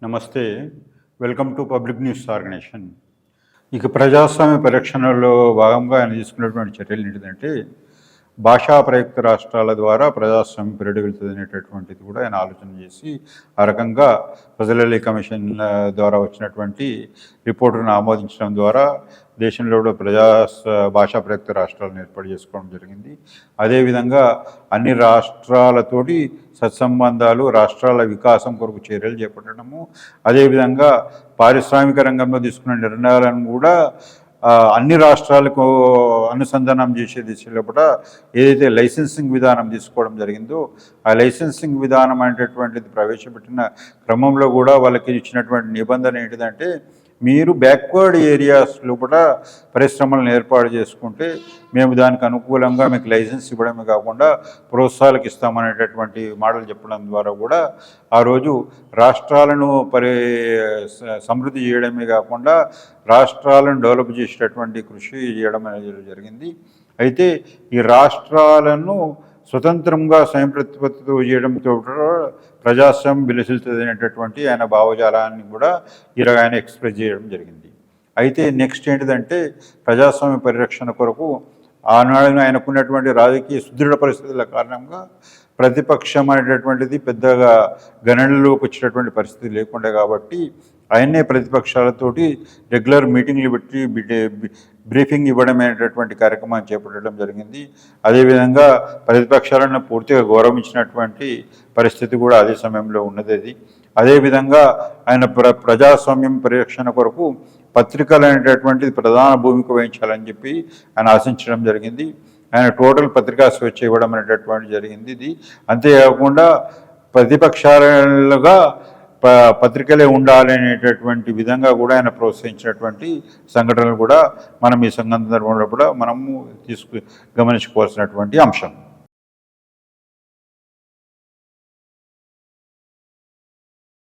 నమస్తే. Welcome to public news organisation. ఇక ప్రజాస్వామ్య పరిరక్షణలో భాగంగా ఆయన తీసుకున్నటువంటి చర్యలు ఏంటిదంటే, భాషా ప్రయుక్త రాష్ట్రాల ద్వారా ప్రజాస్వామ్యం పెరగలుగుతుంది అనేటటువంటిది కూడా ఆయన ఆలోచన చేసి, ఆ రకంగా ప్రజల కమిషన్ ద్వారా వచ్చినటువంటి రిపోర్టును ఆమోదించడం ద్వారా దేశంలో కూడా భాషా ప్రయుక్త రాష్ట్రాలను ఏర్పాటు చేసుకోవడం జరిగింది. అదేవిధంగా అన్ని రాష్ట్రాలతోటి సత్సంబంధాలు, రాష్ట్రాల వికాసం కొరకు చర్యలు చేపట్టడము, అదేవిధంగా పారిశ్రామిక రంగంలో తీసుకున్న నిర్ణయాలను కూడా అన్ని రాష్ట్రాలకు అనుసంధానం చేసే దిశలో కూడా ఏదైతే లైసెన్సింగ్ విధానం తీసుకోవడం జరిగిందో, ఆ లైసెన్సింగ్ విధానం అనేటటువంటిది ప్రవేశపెట్టిన క్రమంలో కూడా వాళ్ళకి ఇచ్చినటువంటి నిబంధన ఏంటిదంటే, మీరు బ్యాక్వర్డ్ ఏరియాస్లో కూడా పరిశ్రమలను ఏర్పాటు చేసుకుంటే మేము దానికి అనుకూలంగా మీకు లైసెన్స్ ఇవ్వడమే కాకుండా ప్రోత్సాహాలకు ఇస్తామనేటటువంటి మాటలు చెప్పడం ద్వారా కూడా ఆ రోజు రాష్ట్రాలను సమృద్ధి చేయడమే కాకుండా రాష్ట్రాలను డెవలప్ చేసేటటువంటి కృషి చేయడం అనేది జరిగింది. అయితే ఈ రాష్ట్రాలను స్వతంత్రంగా స్వయం ప్రతిపత్తితో చేయడంతో ప్రజాస్వామ్యం విలసిల్తుంది అనేటటువంటి ఆయన భావజాలాన్ని కూడా ఈరోజు ఆయన ఎక్స్ప్రెస్ చేయడం జరిగింది. అయితే నెక్స్ట్ ఏంటిదంటే, ప్రజాస్వామ్య పరిరక్షణ కొరకు ఆనాడు ఆయనకున్నటువంటి రాజకీయ సుదృఢ పరిస్థితుల కారణంగా ప్రతిపక్షం అనేటటువంటిది పెద్దగా గణనలోకి వచ్చేటటువంటి పరిస్థితి లేకుండా కాబట్టి ఆయనే ప్రతిపక్షాలతోటి రెగ్యులర్ మీటింగ్లు పెట్టి బ్రీఫింగ్ ఇవ్వడం అనేటటువంటి కార్యక్రమాన్ని చేపట్టడం జరిగింది. అదేవిధంగా ప్రతిపక్షాలను పూర్తిగా గౌరవించినటువంటి పరిస్థితి కూడా అదే సమయంలో ఉన్నది. అదేవిధంగా ఆయన ప్రజాస్వామ్యం పరిరక్షణ కొరకు పత్రికలు అనేటటువంటిది ప్రధాన భూమిక వహించాలని చెప్పి ఆయన ఆశించడం జరిగింది. ఆయన టోటల్ పత్రికా స్వేచ్ఛ ఇవ్వడం అనేటటువంటి జరిగింది. ఇది అంతేకాకుండా ప్రతిపక్షాలుగా పత్రికలే ఉండాలనేటటువంటి విధంగా కూడా ఆయన ప్రోత్సహించినటువంటి సంఘటనలు కూడా మనం ఈ సందర్భంలో కూడా మనము గమనించుకోవాల్సినటువంటి అంశం.